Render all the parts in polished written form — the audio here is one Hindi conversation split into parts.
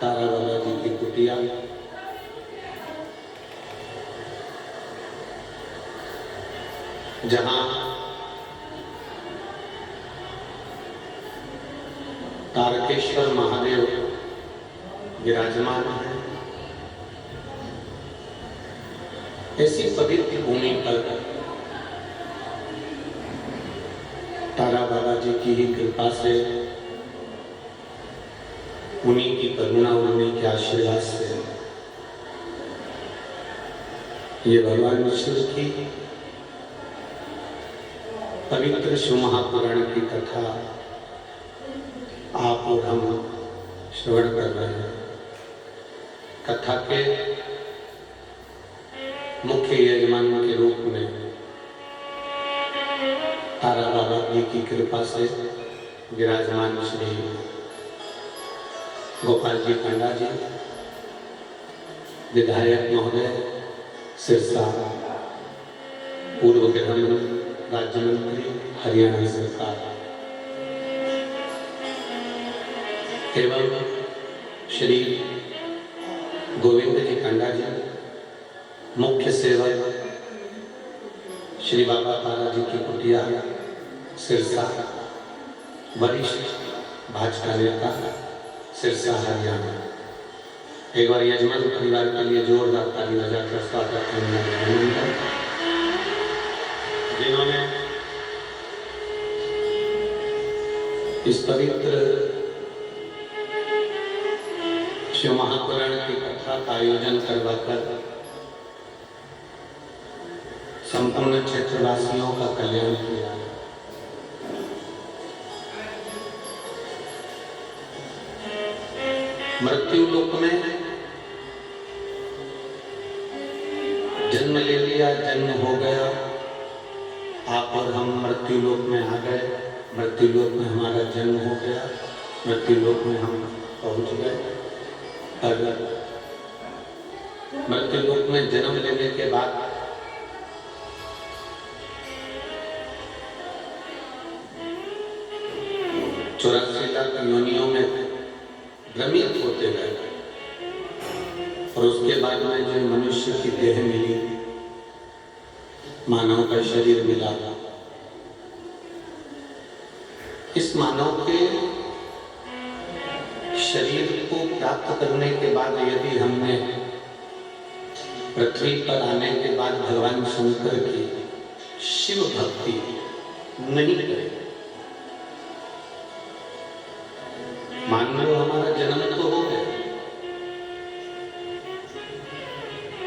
तारा बाबा जी की कुटिया, जहां तारकेश्वर महादेव विराजमान है। ऐसी पवित्र भूमि पर तारा बाबा जी की ही कृपा से, उन्हीं की करुणा, उन्हीं के आशीर्वाद से ये भगवान विष्णु की पवित्र शिव महापुराण की कथा आप और हम श्रवण कर रहे हैं। कथा के मुख्य यजमान के रूप में तारा बाबा जी की कृपा से विराजमान श्री गोपाल जी कांडा जी, विधायक महोदय सिरसा, पूर्व गृह राज्य मंत्री हरियाणा सरकार, एवं श्री गोविंद जी कांडा जी, मुख्य सेवक श्री बाबा तारा जी की कुटिया सिरसा, वरिष्ठ भाजपा नेता सिरसा हरियाणा। एक बार यजमान परिवार के लिए जोरदार ताली बजाकर स्वागत करना, जिन्होंने इस पवित्र शिव महापुराण की कथा का आयोजन करवाकर संपूर्ण क्षेत्रवासियों का कल्याण किया। मृत्यु लोक में जन्म ले लिया, जन्म हो गया, आप और हम मृत्यु लोक में आ गए, मृत्यु लोक में हमारा जन्म हो गया, मृत्यु लोक में हम पहुंच गए। पर मृत्यु लोक में जन्म लेने के बाद 84 लाख योनियों में भ्रमित होते गए, और उसके बाद में जो मनुष्य की देह मिली, मानव का शरीर मिला। इस मानव के शरीर को प्राप्त करने के बाद यदि हमने पृथ्वी पर आने के बाद भगवान शंकर की शिव भक्ति नहीं करें, मान लो हमारा जन्म तो हो गया,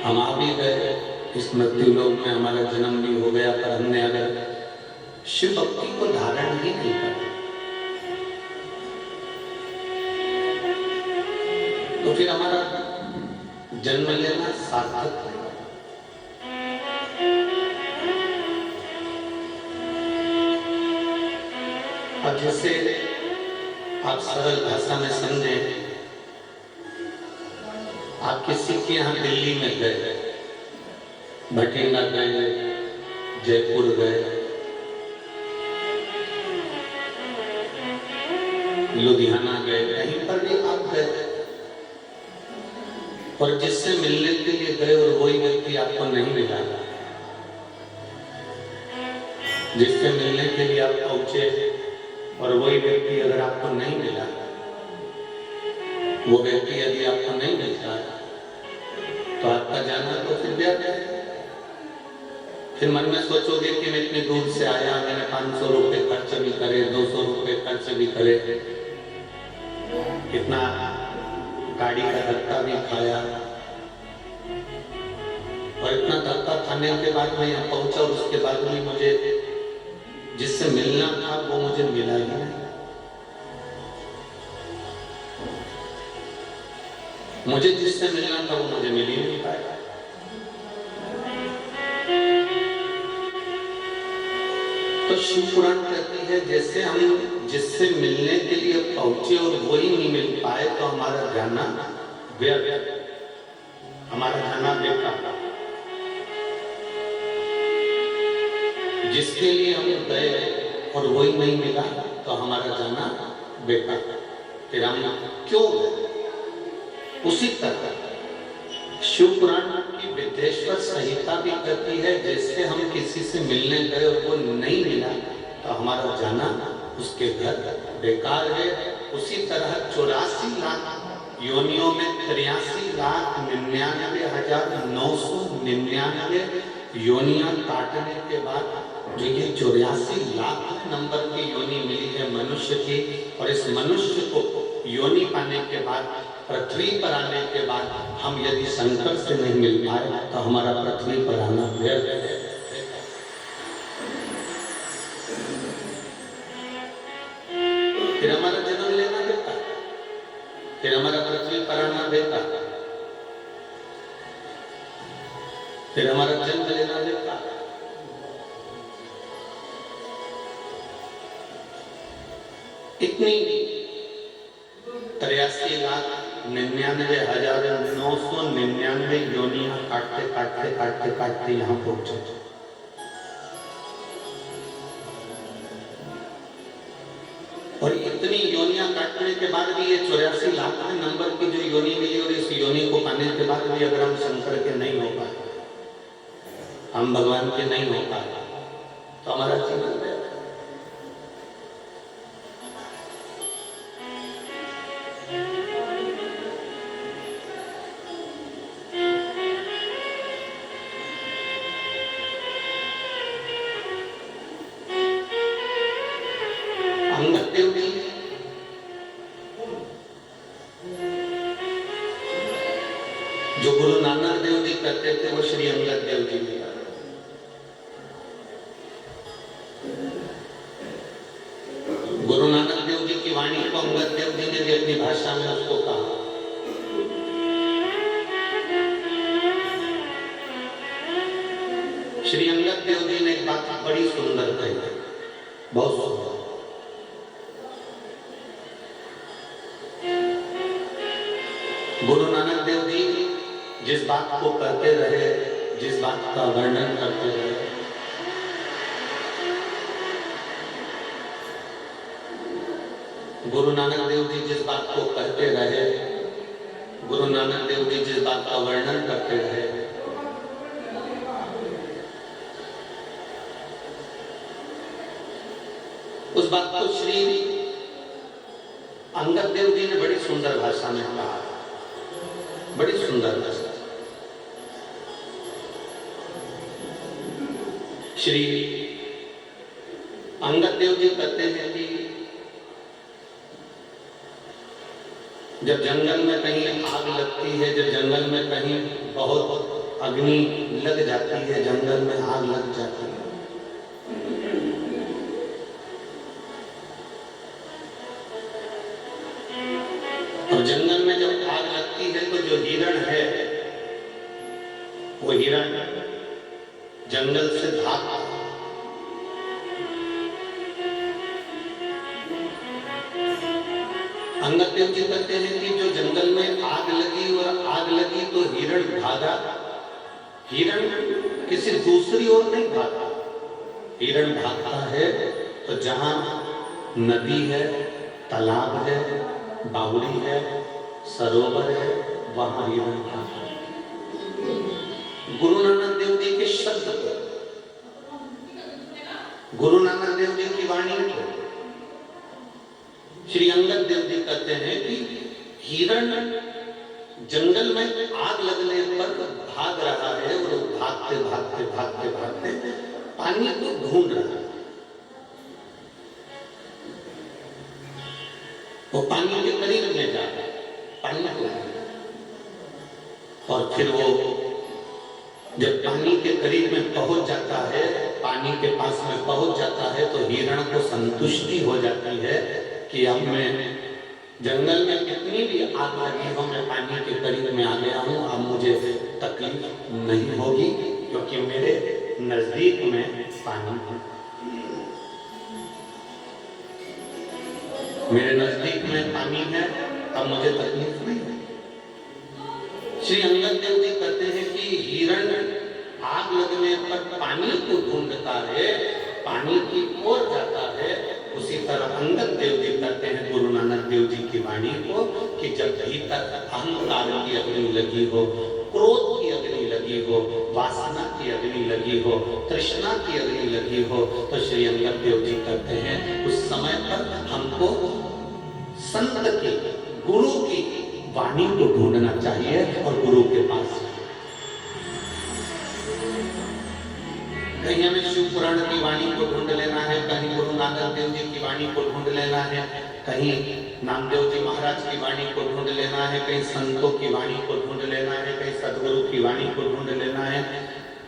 हम आ भी गए इस मृत्यु लोक में, हमारा जन्म भी हो गया, पर हमने अगर शिव भक्ति को धारण ही नहीं किया तो फिर हमारा जन्म लेना सार्थक है। अब जैसे आप सरल भाषा में समझे, आप किसी के यहाँ दिल्ली में गए, भटिंडा गए, जयपुर गए, लुधियाना गए, कहीं पर भी आप गए और जिससे मिलने के लिए गए और वही व्यक्ति आपको नहीं मिला, जिससे मिलने के लिए आप पहुंचे और वही व्यक्ति अगर आपको नहीं मिला, वो व्यक्ति यदि आपको नहीं मिलता तो आपका जाना तो फिर व्यर्थ है। फिर मन में सोचोगे कि मैं इतनी दूर से आया, मैंने 500 रुपए खर्च भी करे, 200 रुपए खर्च भी करे, कितना गाड़ी का धक्का भी खाया, और इतना धक्का खाने के बाद मैं यहाँ पहुंचा और उसके बाद भी मुझे जिससे मिलना था वो मुझे मिला ही नहीं। मुझे जिससे मिलना था वो मुझे मिल ही नहीं पाया। तो शिव पुराण कहती है, जैसे हम जिससे मिलने के लिए पहुंचे और वही नहीं मिल पाए तो हमारा जाना व्यर्थ, हमारा जाना बेकार। जिसके लिए हम गए और वही नहीं मिला तो हमारा जाना बेकार। फिर हम क्यों गए? उसी तरह शिव पुराण की विदेश्वर संहिता भी कहती है, जैसे हम किसी से मिलने गए और वो नहीं मिला तो हमारा जाना उसके घर बेकार है। उसी तरह 84 लाख योनियों में 83,99,999 योनियां काटने के बाद जो ये 84 लाख नंबर की योनि मिली है मनुष्य की, और इस मनुष्य को योनि पाने के बाद पृथ्वी पर आने के बाद हम यदि शंकर से नहीं मिल पाए तो हमारा पृथ्वी पर आना व्यर्थ है। फिर हमारा जन्म लेना बेकार, फिर हमारा पृथ्वी पर आना बेकार, फिर हमारा जन्म लेना बेकार। इतनी 83,99,999 योनियां काटते काटते काटते काटते यहां पहुंचे। और इतनी योनियां काटने के बाद भी ये 84 लाख नंबर की जो योनि मिली, और इस योनि को पाने के बाद भी अगर हम शंकर के नहीं हो पाए, हम भगवान के नहीं हो पाए, तो हमारा जीवन है। अंगद देव जी जो गुरु नानक देव जी कहते थे वो श्री अंगद देव जी ने गुरु नानक देव जी की वाणी को अंगद देव जी ने भी अपनी भाषा में उसको कहा। श्री अंगद देव जी ने एक बात बड़ी सुंदर कही, बहुत सुंदर। गुरु नानक देव जी जिस बात को करते रहे, जिस बात का वर्णन करते रहे, गुरु नानक देव जी जिस बात को करते रहे, गुरु नानक देव जी जिस बात का वर्णन करते रहे, उस बात को श्री अंगद देव जी ने बड़ी सुंदर भाषा में कहा, बड़ी सुंदर भाषा। श्री अंगद देव जी कहते हैं कि जब जंगल में कहीं आग लगती है, जब जंगल में कहीं बहुत अग्नि लग जाती है, जंगल में आग लग जाती है, और जंगल में जब आग लगती है तो जो हिरण है वो हिरण जंगल से भागता है। अंगद देव जी कहते हैं कि जो जंगल में आग लगी और आग लगी तो हिरण भागा, हिरण किसी दूसरी ओर नहीं भागा, हिरण भागता है तो जहां नदी है, तालाब है, बावड़ी है, सरोवर है, वहां हिरण भागता है। गुरु नानक देव जी के शब्द को, गुरु नानक देव जी की वाणी को श्री अंगद देव जी कहते हैं कि हिरण जंगल में आग लगने पर भाग रहा है, और भागते भागते भागते भागते पानी को ढूंढ रहा है। वो पानी के करीब में जा रहा है, पानी को, और फिर वो जब पानी के करीब में पहुंच जाता है, पानी के पास में पहुंच जाता है, तो हिरण को संतुष्टि हो जाती है कि अब मैं जंगल में कितनी भी आग लगी हो, मैं पानी के करीब में आ गया हूं, अब मुझे तकलीफ नहीं होगी, क्योंकि मेरे नजदीक में पानी है, मेरे नजदीक में पानी है, अब मुझे तकलीफ नहीं है। श्री अंगद देव जी कहते हैं कि हिरण आग लगने पर पानी को ढूंढता है, पानी की ओर जाता है, उसी तरह अंगद देव जी करते हैं गुरु नानक देव जी की वाणी को कि जब भीतर अहंकार की अग्नि लगी हो, क्रोध की अग्नि लगी हो, वासना की अग्नि लगी हो, तृष्णा की अग्नि लगी हो, तो श्री अंगद देव जी कहते हैं उस समय पर हमको संत की, गुरु की वाणी को ढूंढना चाहिए और गुरु के पास। कहीं हमें शिव पुराण की वाणी को ढूंढ लेना है, कहीं गुरु नानक देव जी की वाणी को ढूंढ लेना है, कहीं नामदेव जी महाराज की वाणी को ढूंढ लेना है, कहीं संतों की वाणी को ढूंढ लेना है, कहीं सदगुरु की वाणी को ढूंढ लेना है।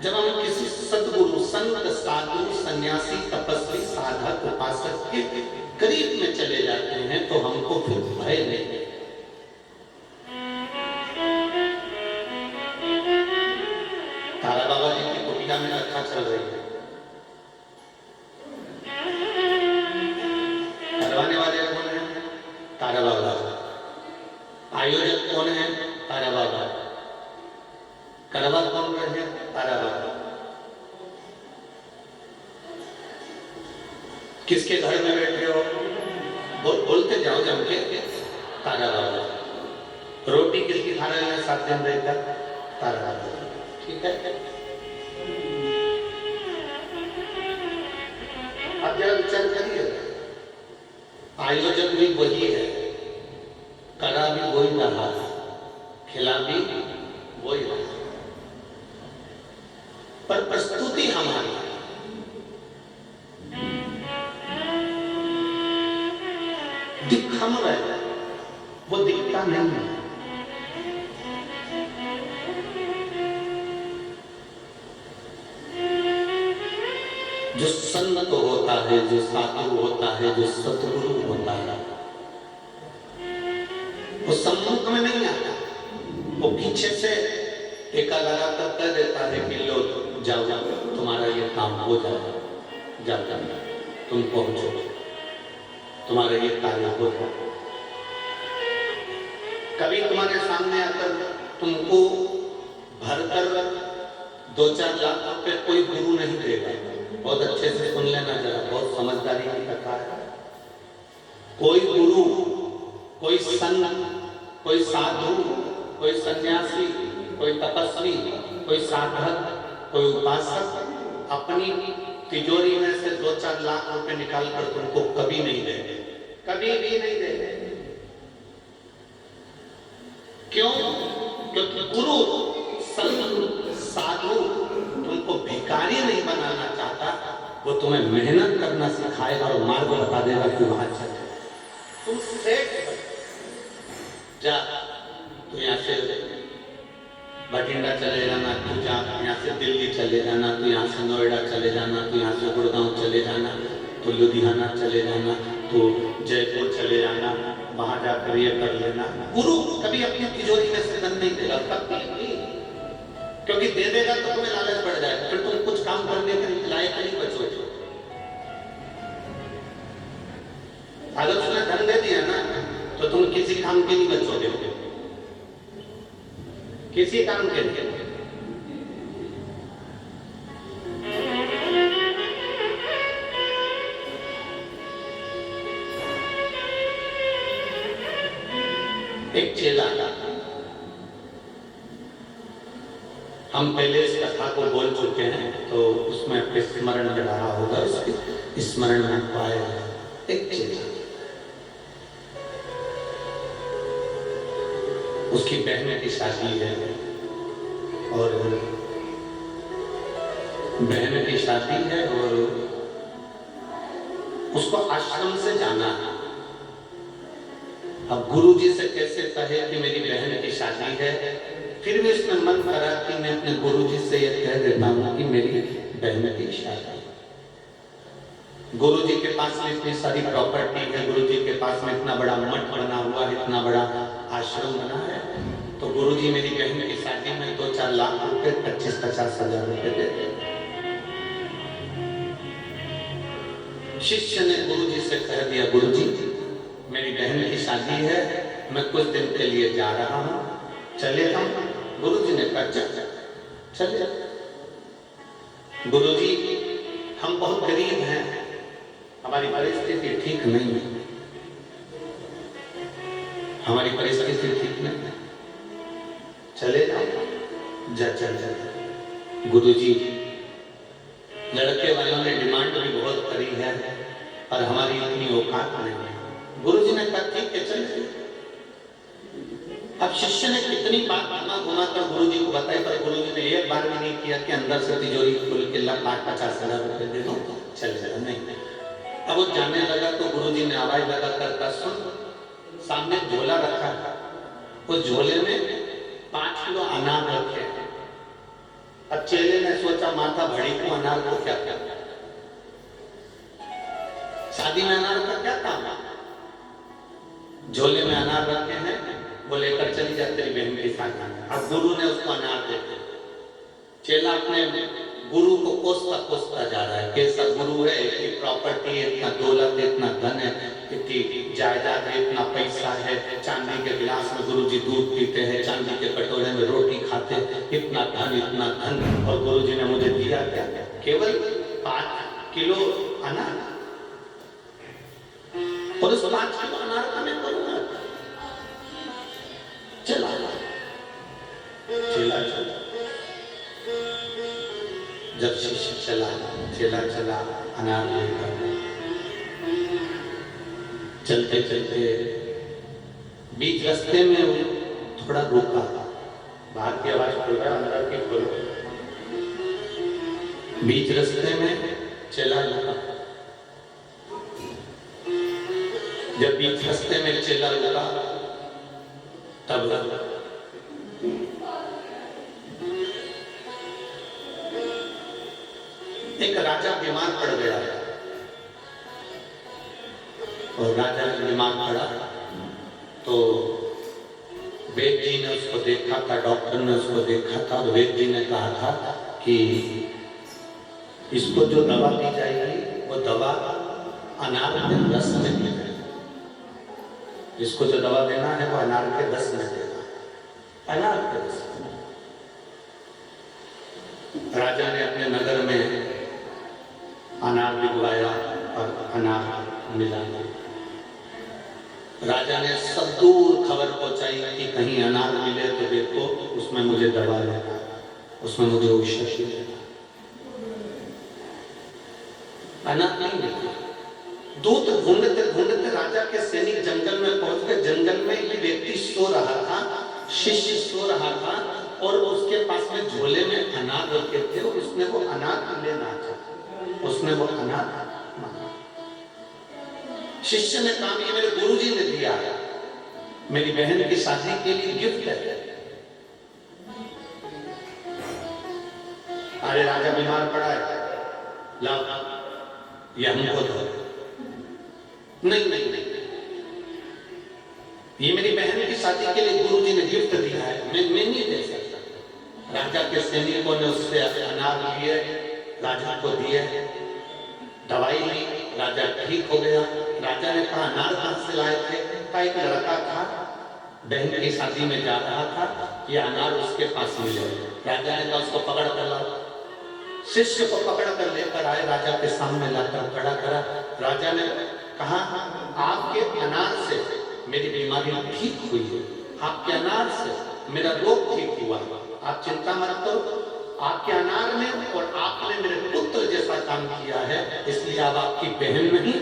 जब हम किसी सदगुरु, संत, साधु, सन्यासी, तपस्वी, साधक, उपासक के करीब में चले जाते हैं तो हमको फिर भय नहीं। तारा बाबा जी की कुटिया में कथा चल रही है, करवाने वाले कौन है? तारा बाबा। आयोजक कौन है? तारा बाबा। करवा कौन रहे? तारा बाबा। किसके घर में बैठे हो? बोलते जाओ जम के, तारा बाबा। रोटी किसकी खा रहे हैं 7 दिन रहकर? तारा बाबा। ठीक है, अब जरा विचार करिए, आयोजक भी वही है, करा भी वही रहा, खिला भी वही रहा, पर प्रस्तुति हमारी दिख हम रहे, वो दिखता नहीं है। जो संत होता है, जो साधु होता है, जो सतगुरु होता है, वो सम्मुख में नहीं आता, वो पीछे से टेका लगा कर कह देता है कि लो जाओ जाओ, तुम्हारा ये काम हो जाएगा, जाओ जाओ, तुम पहुंचो, तुम्हारा ये कार्य हो जाएगा। कभी तुम्हारे सामने आकर तुमको भरकर 2-4 लाख रुपए कोई गुरु नहीं देगा। बहुत अच्छे से सुन लेना जरा, बहुत समझदारी की कथा है। कोई गुरु, कोई संत, कोई साधु, कोई सन्यासी, कोई तपस्वी, कोई साधक, कोई उपासक अपनी तिजोरी में से 2-4 लाख रुपए निकाल कर तुमको कभी नहीं देंगे, कभी भी नहीं देंगे। क्यों? क्योंकि गुरु, संत, साधु तुमको भिखारी नहीं बनाना चाहता, वो तुम्हें मेहनत करना सिखाएगा और मार्ग बता देगा कि वहां चले। तुम सेठ जा, तो यहाँ से बठिंडा चले जाना, तू जा, यहाँ से दिल्ली चले जाना, तो यहाँ से नोएडा चले जाना, तो यहाँ से गुड़गांव चले जाना, तो लुधियाना चले जाना, तो जयपुर चले जाना, वहां जाकर ये कर लेना। गुरु कभी अपनी तिजोरी में से धन नहीं देगा, कभी नहीं, क्योंकि दे देगा तो तुम्हें लालच बढ़ जाएगा, फिर तुम कुछ काम करने के लायक नहीं बचोगे। अगर उसने धन दे दिया ना तो तुम किसी काम के नहीं बचोगे, किसी काम के लिए। एक चेला, हम पहले इस कथा को बोल चुके हैं तो उसमें आपके स्मरण में रहा होगा, उसके स्मरण में पाया। एक चेला, उसकी बहन की शादी है और बहन की शादी है और उसको आश्रम से जाना है। अब गुरुजी से कैसे कहे कि मेरी बहन की शादी है, फिर भी उसने मन करा कि मैं अपने गुरुजी से यह कह देता हूँ कि मेरी बहन की शादी। गुरुजी के पास में इतनी सारी प्रॉपर्टी है, गुरुजी के पास में इतना बड़ा मठ बना हुआ है, इतना बड़ा आश्रम बना है, तो गुरुजी मेरी बहन की शादी में 2-4 लाख रुपए, 25-50 हजार रुपए दे दे। शिष्य ने गुरुजी से कह दिया, गुरुजी मेरी बहन की शादी है, मैं कुछ दिन के लिए जा रहा हूँ, चले हम? गुरुजी ने कहा चले। गुरुजी हम बहुत गरीब हैं, हमारी परिस्थिति ठीक नहीं है, हमारी परिस्थिति ठीक नहीं है, चले जाओ। चल गुरुजी, लड़के वालों ने डिमांड भी बहुत करी है और हमारी इतनी औकात नहीं है। गुरुजी ने कहा ठीक है चल। अब शिष्य ने कितनी बात घुमा कर गुरुजी को बताई, पर गुरुजी ने एक बार भी नहीं किया कि अंदर से तिजोरी खोल के 50,000 रुपए दे दो, चल जाओ। नहीं। अब वो जाने लगा तो गुरुजी ने आवाज लगा कर सुन, सामने झोला रखा था, उस झोले में 5 किलो अनार रखे। अब चेले ने सोचा माथा भड़ी को अनार को क्या क्या, शादी में अनार का क्या काम है? झोले में अनार रखे हैं, वो लेकर चली जा तेरी बहन के साथ। अब गुरु ने उसको अनार दे दिया। चेला अपने गुरु को कोसता जा रहा है, कैसा गुरु है, इतनी प्रॉपर्टी है, इतना दौलत है, इतना धन है, इतनी जायदाद है, इतना पैसा है, चांदी के गिलास में गुरुजी दूध पीते हैं, चांदी के कटोरे में रोटी खाते हैं, इतना धन, और गुरुजी ने मुझे दिया क्या? केवल 5 किलो अनार। और उस 5 किलो अनार का मैं करूंगा। चला जब शिष्य चला अनार लेकर, चलते बीच रास्ते में वो थोड़ा रुका। बाहर की आवाज खोल रहा है, अंदर की खोलो। बीच रास्ते में चला रुका। जब बीच रास्ते में चला रुका तब एक राजा बीमार पड़ गया, और राजा बीमार पड़ा तो वैद्य जी ने उसको देखा था, डॉक्टर ने उसको देखा था, और वैद्य जी ने कहा था कि इसको जो दवा दी जाएगी वो दवा अनार के रस में दी जाएगी। इसको जो दवा देना है वो अनार के रस में देना, अनार के रस में। राजा ने अपने नगर में अनार बिगवाया और अनार मिला। राजा ने सब दूर खबर पहुंचाई कि कहीं अनार मिले तो देखो, उसमें मुझे दवा लेना, उसमें मुझे औषधि लेना। अनार नहीं मिला। दूत ढूंढते राजा के सैनिक जंगल में पहुंच गए। जंगल में ये व्यक्ति सो रहा था, शिष्य सो रहा था, और उसके पास में झोले में अनार रखे थे, और उसने वो अनार लेना चाहा, उसने वो अनार मांगा। शिष्य ने कहा ये मेरे गुरुजी ने दिया है, मेरी बहन की शादी के लिए गिफ्ट है। अरे राजा बीमार पड़ा है, लाओ ये हमको दो। नहीं, ये मेरी बहन की शादी के लिए गुरुजी ने गिफ्ट दिया है, मैं नहीं दे सकता। राजा के सैनिकों ने उससे अनार लिए, राजा को दिए, दवाई ली, राजा ठीक हो गया। राजा ने कहा अनार कहां से लाए थे? का एक लड़का था, बहन की शादी में जा रहा था, ये अनार उसके पास मिले। राजा ने कहा उसको पकड़ कर लाओ। शिष्य को पकड़ कर लेकर आए, राजा के सामने लाकर खड़ा करा। राजा ने कहा आपके अनार से मेरी बीमारी ठीक हुई है, आपके अनार से मेरा रोग ठीक हुआ, आप चिंता मत करो। आपके अनार में और आपने मेरे पुत्र जैसा काम किया है, इसलिए अब आपकी बहन नहीं,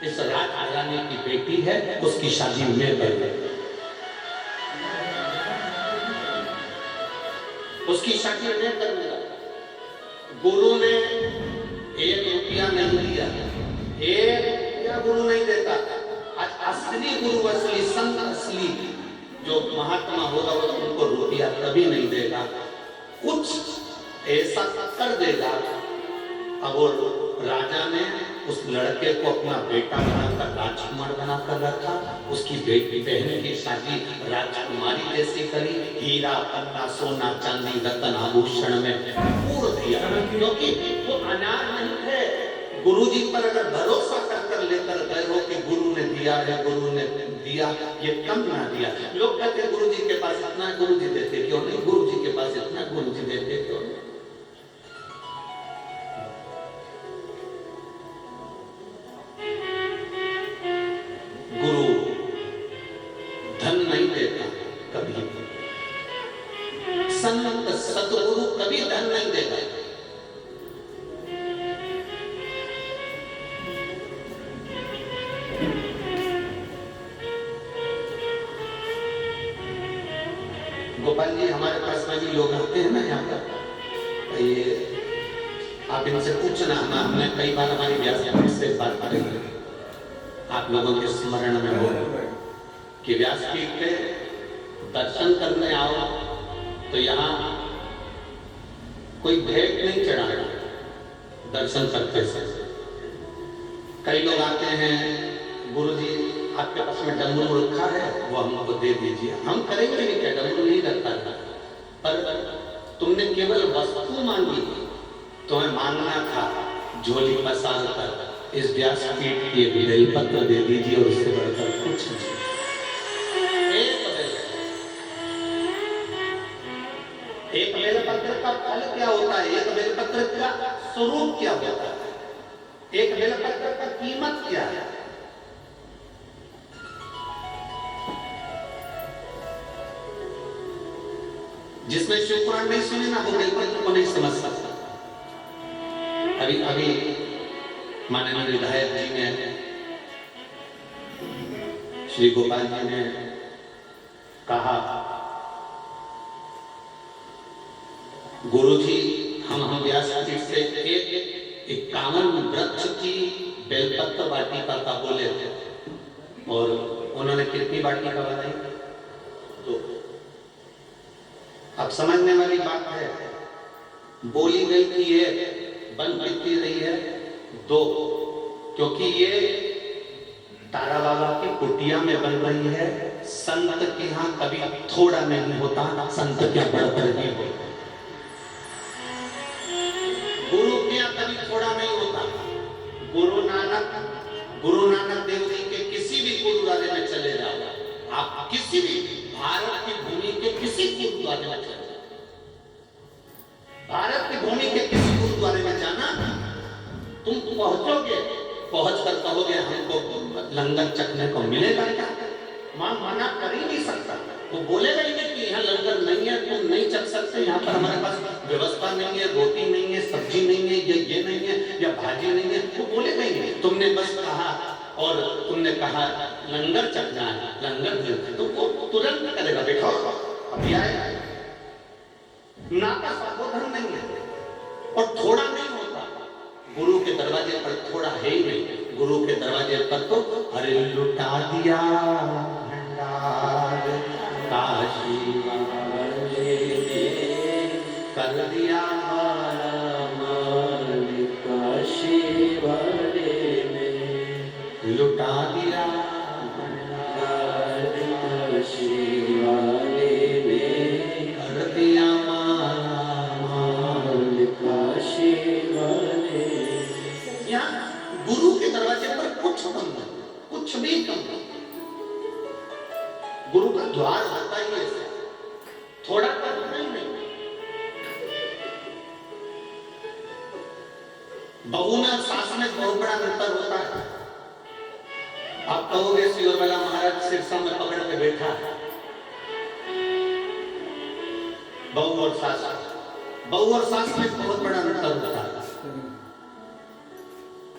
इस राजघराने की बेटी है, उसकी शादी में कर दे। उसकी शादी में कर दिया। गुरु ने 1 रुपया नहीं दिया, 1 रुपया गुरु नहीं देता। असली गुरु, असली संत, असली जो महात्मा होगा वो उनको रुपया कभी नहीं देगा, कुछ ऐसा कर देगा। अब वो राजा ने उस लड़के को अपना बेटा बनाकर, राजकुमार बनाकर रखा। उसकी बेटी बहन की शादी राजकुमारी जैसी करी, हीरा पन्ना सोना चांदी रतन आभूषण में पूर्ण दिया, क्योंकि वो अनार नहीं थे। गुरुजी पर अगर भरोसा कर लेकर गए हो कि गुरु ने दिया है, गुरु ने दिया, ये कम ना दिया। लोग कहते गुरुजी के पास इतना, गुरुजी देते क्यों नहीं? गुरुजी के पास इतना, गुरुजी देते क्यों नहीं? सतगुरु कभी धन नहीं देगा। गोपाल जी, हमारे पास में भी लोग आते हैं ना यहाँ पर, ये आप इनसे पूछना, हमने कई बार हमारी व्यासपीठ से बात करी है, आप लोगों के स्मरण में हो कि व्यासपीठ पे दर्शन करने आओ तो यहाँ कोई भेंट नहीं चढ़ाना दर्शन करते से। कई लोग आते हैं, गुरुजी आपके पास में डमरू रखा है, वो हमको दे दीजिए। हम करेंगे नहीं, क्या डमरू नहीं रखता था, पर तुमने केवल वस्तु मांगी, तुम्हें मांगना था झोली पसार कर इस व्यासपीठ की बेलपत्र दे दीजिए, और उससे बढ़कर कुछ नहीं। एक बेलपत्र का फल क्या होता है, एक बेलपत्र का स्वरूप क्या होता है, एक बेलपत्र का कीमत क्या है। जिसने शिव पुराण नहीं सुने ना, वो बेलपत्र को नहीं समझ सकता। अभी माननीय विधायक जी ने, श्री गोपाल जी ने कहा, गुरुजी हम व्यासपीठ से 51 वृक्ष की बेलपत्र वाटिका का बोले थे, और उन्होंने कितनी वाटिका बनाई? तो अब समझने वाली बात है, बोली गई कि ये बन कितनी रही है? 2, क्योंकि ये तारा बाबा की कुटिया में बन रही है। संत के यहाँ कभी थोड़ा नहीं होता, संत क्या बढ़कर ही होता। गुरु के यहाँ कभी थोड़ा नहीं होता। गुरु नानक देव जी के किसी भी गुरुद्वारे में चले जाओ, आप किसी भी भारत की भूमि के किसी गुरुद्वारे में चले जाओ, भारत की भूमि के किसी गुरुद्वारे में जाना, तुम पहुंचोगे, पहुंच कर कहोगे हमको लंगर चखने को मिलेगा क्या? मां मना कर ही नहीं सकता, वो बोलेगा ही नहीं कि यहाँ लंगर नहीं है, तुम नहीं चख सकते, यहाँ पर हमारे पास व्यवस्था नहीं है, रोटी नहीं है, सब्जी नहीं है, ये नहीं है, या भाजी नहीं है, वो बोलेगा ही नहीं। तुमने बस कहा, और तुमने कहा लंगर चखना है, लंगर, तो वो तुरंत करेगा, देखो अभी आएगा ना, का संबोधन नहीं है, और थोड़ा नहीं होता। गुरु के दरवाजे पर थोड़ा है ही नहीं, गुरु के दरवाजे पर तो अरे लुटा दिया भंडार काशी वाले ने, कर दिया माल काशी वाले ने, लुटा दिया भंडार काशी वाले ने, कर दिया माल काशी वाले। यहाँ गुरु के दरवाजे पर कुछ कम नहीं, कुछ भी कम नहीं। गुरु का द्वार होता ही ऐसा, थोड़ा कर नहीं। बहू में और सास में बहुत बड़ा अंतर होता है। आप कहोगे सियोरमला महाराज सिरसा में पकड़ के बैठा है, बहू और सास में बहुत बड़ा अंतर होता है।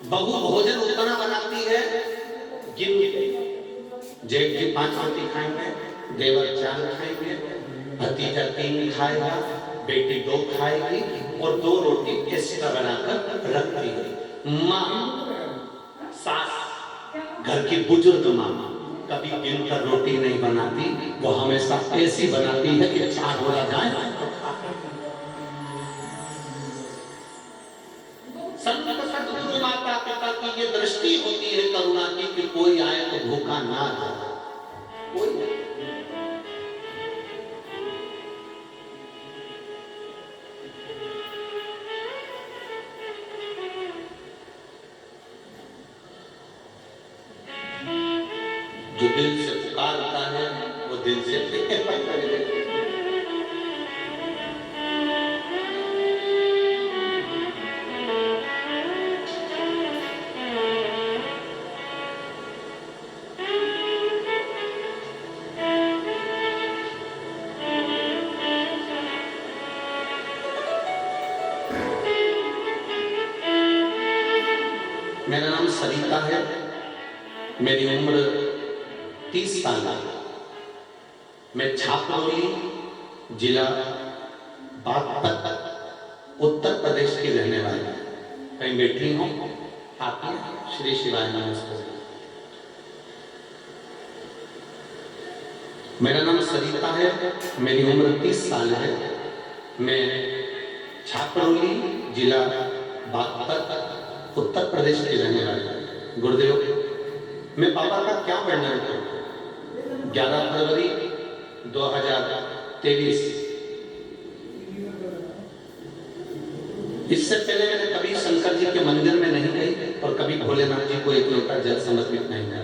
बहू भोजन उतना बनाती है गिन के, जेठ जी 5 रोटी खाएंगे, देवर 4 खाएंगे, भतीजा 3 खाएगा, बेटी 2 खाएगी, और 2 रोटी एक्स्ट्रा बनाकर रखती है। माँ सास, घर की बुजुर्ग माँ कभी गिन कर रोटी नहीं बनाती, वो हमेशा ऐसी बनाती है कि 4 हो जाए। सदगुरु माता पिता की ये दृष्टि होती है करुणा की कि कोई आए तो भूखा ना जाए, कोई नहीं। जो दिल से पुकारता है वो दिल से कर मेरा नाम सरिता है, मेरी उम्र 30 साल है। मैं छापरौली जिला बागपत उत्तर प्रदेश की रहने वाली हूँ। कहीं बैठी हूँ आप श्री शिवाय नमस्कार। मेरा नाम सरिता है, मेरी उम्र 30 साल है। मैं छापरौली जिला बागपत उत्तर प्रदेश की रहने वाली हूँ। गुरुदेव, मैं बाबा का क्या वर्णन करूँ। 11 फरवरी 2023, इससे पहले मैंने कभी शंकर जी के मंदिर में नहीं गई और कभी भोलेनाथ जी को एक लोटा जल समर्पित नहीं किया।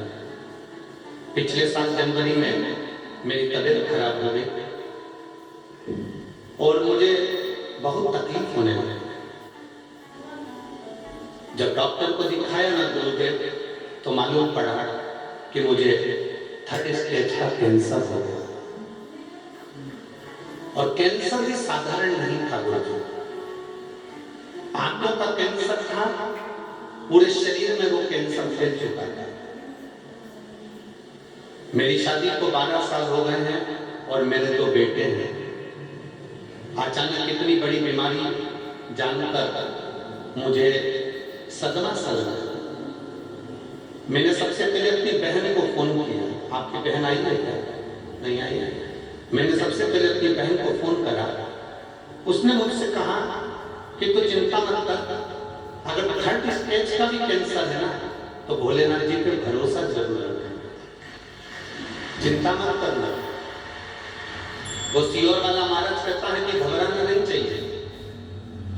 पिछले साल जनवरी में मेरी तबीयत खराब हो गई और मुझे बहुत तकलीफ होने लगी। जब डॉक्टर को दिखाया ना गुरुदेव, तो मालूम पड़ा कि मुझे 3rd स्टेज का कैंसर हो गया। और कैंसर भी साधारण नहीं था गुरुजी, आंखों का कैंसर था, पूरे शरीर में वो कैंसर फैल चुका था। मेरी शादी को 12 साल हो गए हैं और मेरे 2 बेटे हैं। अचानक इतनी बड़ी बीमारी जानकर मुझे सदमा सा लगा। मैंने सबसे पहले अपनी बहन को फोन किया। आपकी बहन आई है क्या? नहीं आई है। मैंने सबसे पहले अपनी बहन को फोन करा। उसने मुझसे कहा कि तू चिंता मत कर, अगर 3rd स्टेज का भी कैंसर है ना, तो भोलेनाथ जी पे भरोसा जरूर रखें, चिंता मत करना। वो सियोर वाला महाराज कहता है कि घबराना नहीं चाहिए,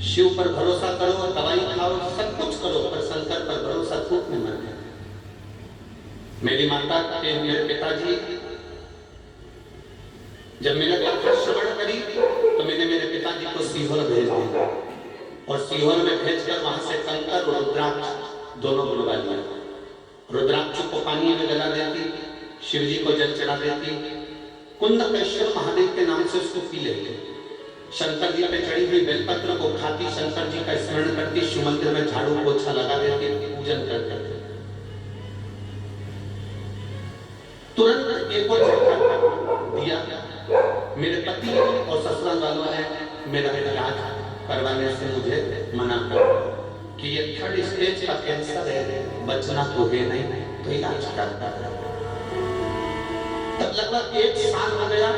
शिव पर भरोसा करो, दवाई खाओ, सब कुछ करो, पर शंकर पर भरोसा थूकने मत करो। मेरी माता के मेरे पिताजी जब मैंने कथा श्रवण करी तो मैंने मेरे पिताजी को सीहोर भेज दिया और सीहोर में भेजकर वहां से कंकर और रुद्राक्ष दोनों बुलवा लिया। रुद्राक्ष को पानी में गला देती, शिव जी को जल चढ़ा देती, कुंदकेश्वर महादेव के नाम से उसको पी लेती, शंकर जी पे चढ़ी हुई बेलपत्र को खाती, शंकर जी का स्मरण करती, शिव मंदिर में झाड़ू पोछा लगा देती, पूजन करते। तुरंत एक और दिया। मेरे पति और ससुराल वालों ने मेरा इलाज करवाने से मुझे मना कर कि ये 3rd स्टेज का कैंसर है, बचना तो है नहीं, तो इलाज करता है। तब लगभग 1 साल हो गया।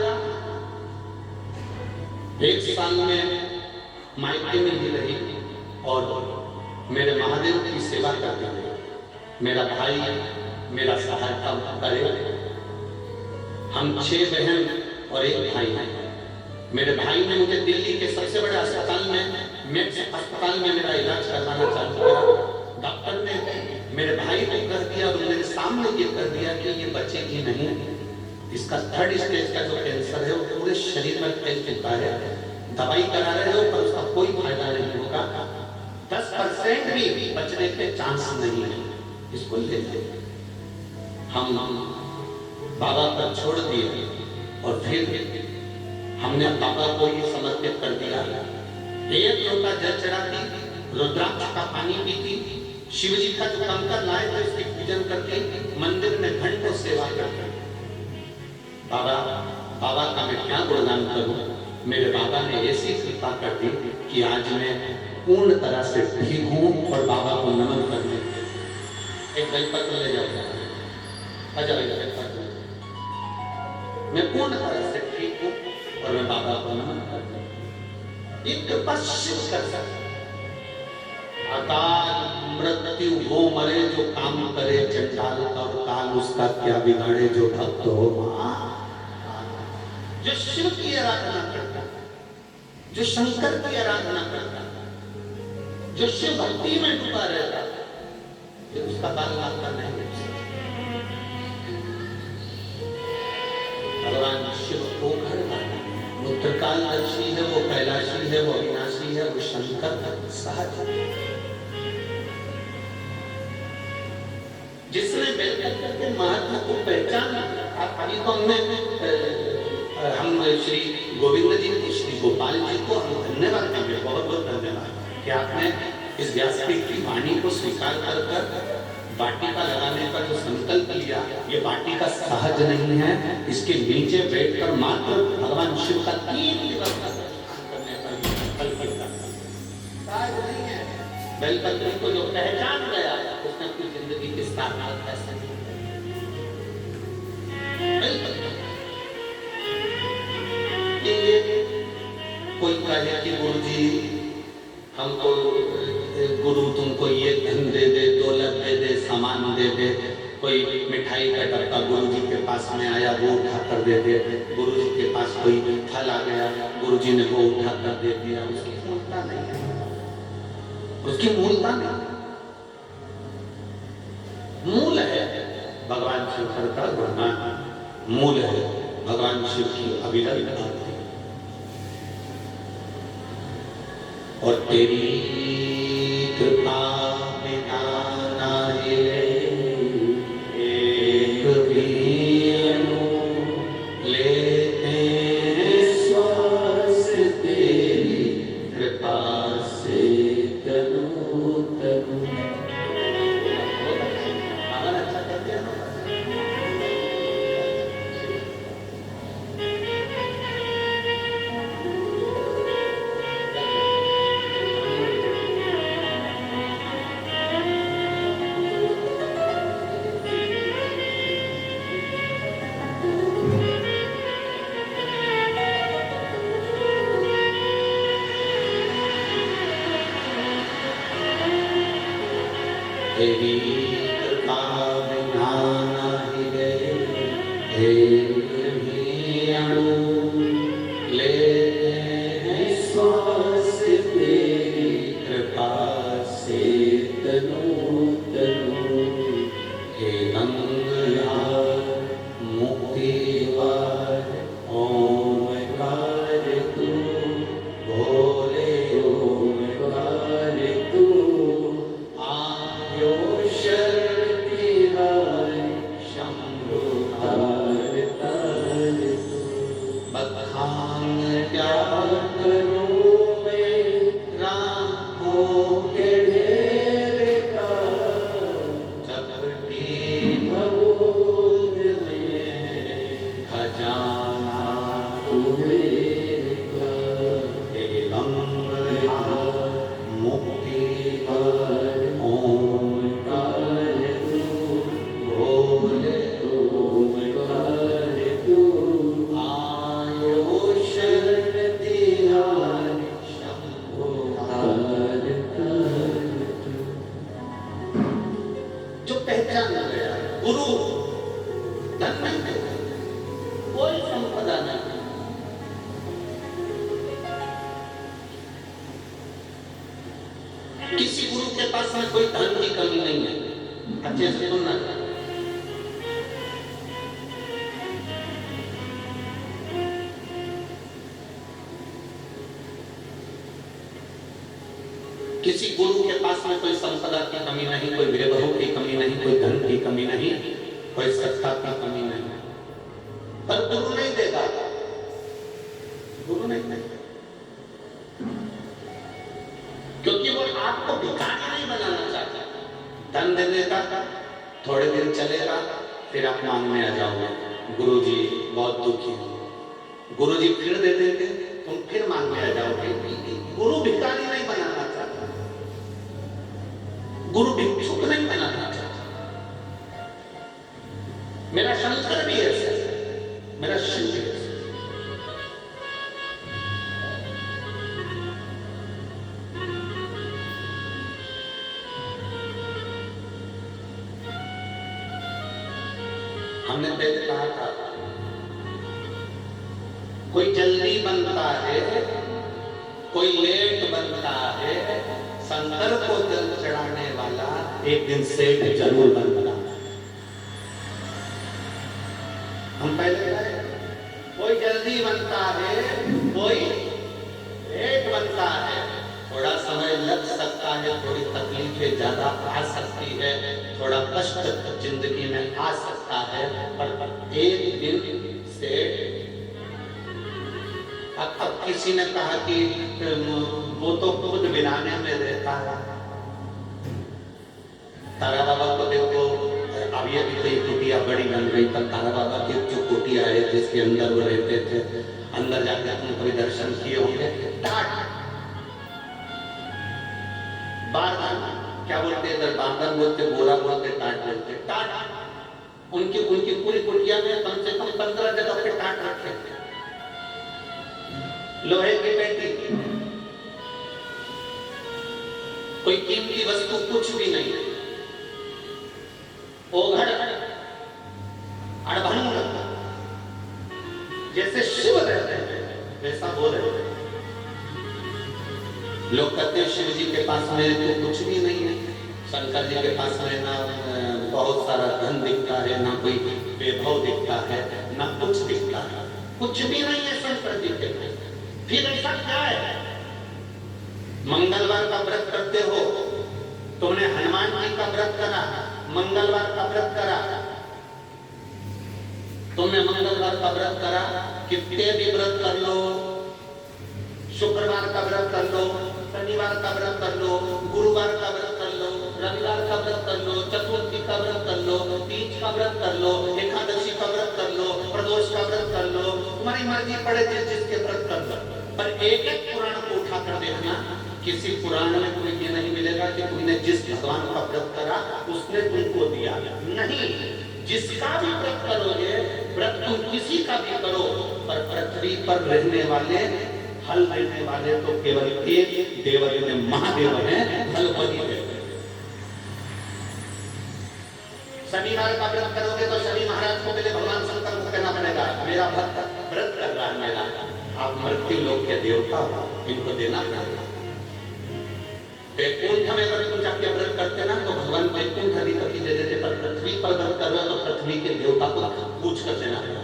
1 साल में मायके में ही रही और मेरे महादेव की सेवा करते रही। मेरा भाई मेरा सहायता करे। हम 6 बहन और 1 भाई हैं। मेरे भाई ने मुझे दिल्ली के सबसे बड़े अस्पताल में, मैक्स अस्पताल में मेरा इलाज करवाना चालू किया। डॉक्टर ने मेरे भाई को कर दिया और मेरे सामने ये कर दिया कि ये बचेगी नहीं, इसका 3rd स्टेज का जो कैंसर है वो पूरे शरीर में फैल चुका है। दवाई करा रहे हो पर उसका कोई फायदा नहीं होगा, 10% भी बचने के चांस नहीं है, इसको ले ले। हम बाबा पर छोड़ दिए और फिर हमने बाबा को ये समर्पित कर दिया। 1 लोटा जल चढ़ाती, रुद्राक्ष का पानी पीती, शिव जी का जो कंकर लाए थे उसकी पूजन करके मंदिर में घंटों सेवा करते। बाबा का मैं क्या गुणगान करूं। मेरे बाबा ने ऐसी कृपा कर दी कि आज मैं पूर्ण तरह से ठीक हूं और बाबा को नमन करने। एक बेलपत्र ले जाओ, मैं पूर्ण तरह से ठीक हूं और मैं बाबा को नमन करता हूं। ये कृपा शिव कर सकता। अकाल मृत्यु हो मरे जो काम करे चंडाल और काल उसका क्या बिगाड़े जो भक्त हो। जो शिव की आराधना करता, जो शंकर की आराधना करता, जो शिव भक्ति में डूबा रहता, फिर उसका बाल आता नहीं। भगवान शिव को घर रुद्रकालदर्शी है, वो कैलाशी है, वो अविनाशी है, वो शंकर सहज। जिसने बेलपत्र के महत्व को पहचाना, अभी तो हम श्री गोविंद जी को, श्री गोपाल जी को हम धन्यवाद देंगे, बहुत बहुत धन्यवाद कि आपने इस व्यासपीठ की वाणी को स्वीकार कर वाटिका लगाने का जो संकल्प लिया, ये वाटिका सहज नहीं है। इसके नीचे बैठकर मात्र भगवान शिव का 3 दिवस का दर्शन करने पर फल मिलता है, सहज नहीं है। बेलपत्री को जो पहचान गया उसने अपनी जिंदगी के साथ ऐसा नहीं। कोई कहे कि गुरु जी हमको, गुरु तुमको ये धन दे दे, दौलत दे दे, सामान दे दे। कोई मिठाई का डब्बा गुरु जी के पास में आया, वो उठा कर दे दे। गुरु जी के पास कोई फल आ गया, गुरु जी ने वो उठा कर दे दिया। उसकी मूलता नहीं है, उसकी मूलता नहीं। मूल है भगवान शंकर का गुणगान, मूल है भगवान शिव की अभिलषण आरती। और तेरी कृपा बिना नाहि एक भी अणु लेते श्वास, तेरी कृपा से तनु तनु। अच्छा कहते हैं तेरी कृपा बिना नाहि एक भी अणु लेते हैं श्वास, तेरी कृपा से तनु तनु। हे मंगलहार मुक्तिवार ओंकार तू, भोले ओंकार तू। किसी गुरु के पास में कोई धन की कमी नहीं है। अच्छे से सुनना, किसी गुरु के पास में कोई संपदा की कमी नहीं, कोई वैभव की कमी नहीं, कोई धन की कमी नहीं, कोई सत्ता की कमी नहीं। पर गुरु नहीं देगा, गुरु नहीं देगा, क्योंकि वो आपको भिखारी नहीं बनाना चाहता। धन दे देता, थोड़े दिन चलेगा, फिर आप मांगने आ जाओगे, गुरुजी बहुत दुखी हो। गुरुजी फिर दे देते, तुम फिर मांगने आ जाओगे। गुरु भिखारी नहीं बनाना चाहता, गुरु भिक्षुक नहीं बनाना चाहता। मेरा शंकर भी ऐसा है, मेरा शिव भी ऐसा। हमने पहले कहा था, कोई जल्दी बनता है, कोई लेट बनता है, शंकर को जल चढ़ाने वाला एक दिन सेठ जरूर बनता है। हम पहले कहे, कोई जल्दी बनता है, कोई लेट बनता है, थोड़ा समय लग सकता है, थोड़ी तकलीफें ज्यादा आ सकती है, थोड़ा कष्ट जिंदगी में आ सकता है, पर एक दिन से अब किसी ने कहा कि वो तो खुद बिराने में रहता है, तारा बाबा को देखो, अभी अभी तो ये कुटिया बड़ी बन गई, पर तारा बाबा की जो कुटिया है जिसके अंदर वो रहते थे, अंदर जाकर तुम कभी दर्शन किए होंगे। टाट बार क्या बोलते हैं, बांधन बोलते, बोरा बोलते, टाट बोलते, टाट। उनकी उनकी पूरी कुटिया में कम से कम 15 जगह पे टाट रखे थे, लोहे की पेटी, कोई कीमती वस्तु कुछ भी नहीं, ओघड़ अड़भंग, जैसे शिव रहते हैं वैसा वो रहते हैं। लोग कहते हैं शिव जी के पास में तो कुछ भी नहीं है, शंकर जी के पास में ना बहुत सारा धन दिखता है, ना कोई वैभव दिखता है, ना कुछ दिखता है, कुछ भी नहीं है शंकर जी के पास। फिर ऐसा क्या है? मंगलवार का व्रत करते हो, तुमने हनुमान जी का व्रत करा, मंगलवार का व्रत करा, तुमने मंगलवार का व्रत करा, कितने भी व्रत कर लो, शुक्रवार का व्रत कर लो, शनिवार का व्रत कर लो, गुरुवार का व्रत कर लो, रविवार का व्रत कर लो, चतुर्थी का व्रत कर लो, तीज का व्रत कर लो, एकादशी का व्रत कर लो, प्रदोष का व्रत कर लो, तुम्हारी मर्जी पड़े जिसके व्रत कर लो। पर एक एक पुराण को उठाकर देखना, किसी पुराण में तुम्हें ये नहीं मिलेगा कि तुमने जिस भगवान का व्रत करा उसने तुमको दिया, नहीं। जिसका भी व्रत करोगे, व्रत तुम किसी का भी करो, पर पृथ्वी पर रहने वाले, हल देने वाले तो केवल एक देव में महादेव है, हल वही है। शनिवार का व्रत करोगे तो शनि महाराज को पहले भगवान शंकर को कहना पड़ेगा, मेरा भक्त व्रत कर रहा है, मेरा आप मृत्यु लोक के देवता हो, इनको देना पड़ेगा। वैकुंठ में अगर तुम जाके व्रत करते ना तो भगवान वैकुंठ अधिपति दे देते, पर पृथ्वी पर व्रत कर रहे हो तो पृथ्वी के देवता को पूछ कर देना पड़ेगा।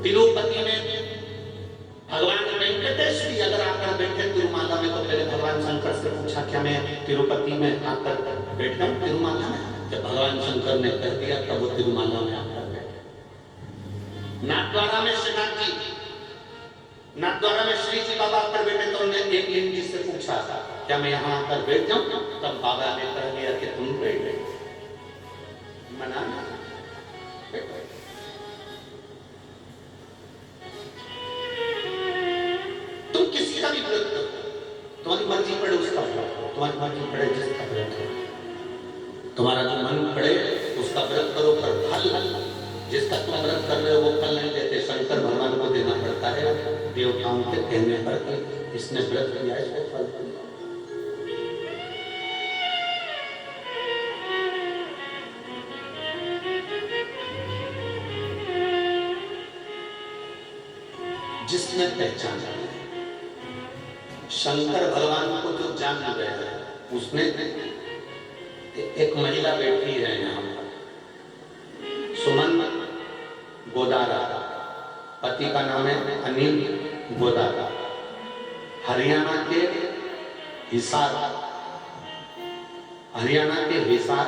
तिरुपति में भगवान वेंकटेश भी अगर आकर बैठे तिरुमाला में तो पहले भगवान शंकर से पूछा, क्या मैं तिरुपति में आकर बैठ जाऊं तिरुमाला में? जब भगवान शंकर ने कह दिया तब वो तिरुमाला में आकर बैठे। नाथद्वारा में श्रीनाथ जी, नाथद्वारा में श्री जी बाबा आकर बैठे तो उन्होंने एक लिंग जी से पूछा, क्या मैं यहाँ आकर बैठ जाऊं? तब बाबा ने कह दिया कि तुम बैठ गए, मना ना, तुम किसी का भी व्रत करो, तुम्हारी मर्जी पड़े उसका व्रत करो, तुम्हारी मर्जी पड़े जिसका व्रत करो, तुम्हारा जो मन पड़े उसका व्रत करो, पर फल जिसका तुम व्रत कर रहे हो वो फल नहीं देते, शंकर भगवान को देना पड़ता है, देवताओं के कहने पर इसने व्रत किया इसको फल दिया। जिसने पहचान शंकर भगवान को जो जान गया है, उसने एक महिला बैठी है यहाँ पर, सुमन गोदारा, पति का नाम है अनिल गोदारा, हरियाणा के हिसार, हरियाणा के हिसार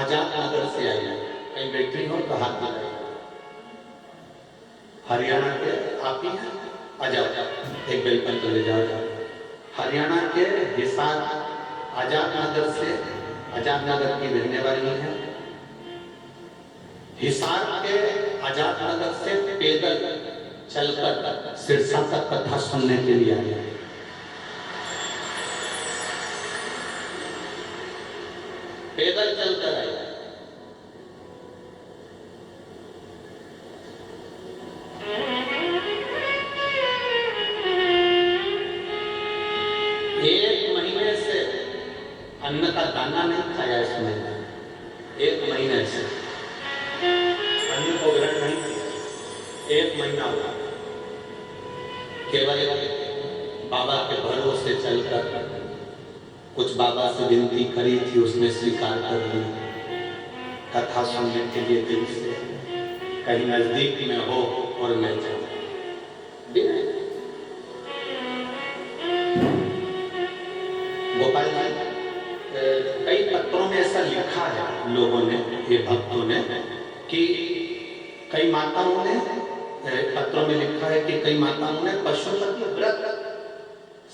आजाद नगर से आई है। कहीं बैठी हो तो हाथ में हरियाणा के आप ही हैं, आजाद एक बेलपन चले जाओ। हरियाणा के हिसार आजाद नगर से, आजाद नगर की रहने वाली है। हिसार के आजाद नगर से पैदल चलकर सिरसा तक कथा सुनने के लिए आई है। पैदल चलकर आई। एक महीने से अन्न का दाना नहीं खाया इस महीने, एक महीने से अन्न को ग्रहण नहीं किया, एक महीना हुआ। केवल बाबा के भरोसे चलकर कुछ बाबा से विनती करी थी, उसने स्वीकार कर ली। कथा सुनने के लिए दिल से कहीं नजदीक में हो और मैं जाऊं। गोपाल जी, कई पत्रों में ऐसा लिखा है लोगों ने, ये भक्तों ने, कि कई माताओं ने पत्रों में लिखा है कि कई माताओं ने पशुपति व्रत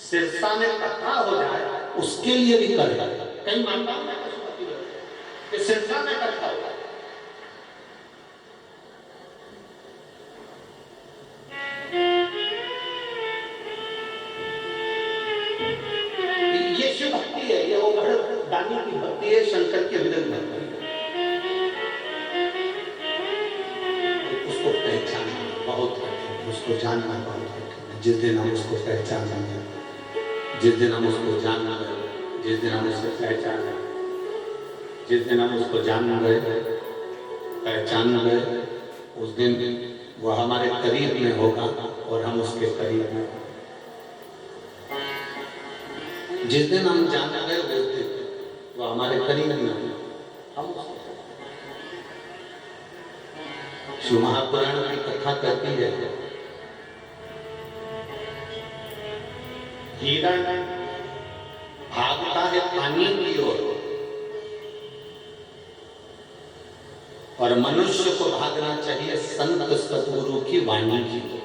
सिरसा में कथा हो जाए उसके लिए भी कर, कई माताओं ने पशुपति व्रत, इस सिलसिला में इकट्ठा हुआ। ये शिव भक्ति है, ये ओघड़ दानी की भक्ति है, शंकर की अभिनव भक्ति है। उसको पहचानना बहुत कठिन है, उसको जानना बहुत कठिन है। जिस दिन हम उसको पहचान लेंगे, जिस दिन हम उसको जानना गए, जिस दिन हम उसको पहचान गए, जिस दिन हम उसको जान गए, पहचान गए, उस दिन वो हमारे करीब में होगा और हम उसके करीब में। जिस दिन हम जान गए उस दिन वो हमारे करीब में होगा, हम शिव महापुराण की कथा कहती है, हिरण भागता है पानी की ओर और मनुष्य को भागना चाहिए संत सतगुरु की वाणी की ओर।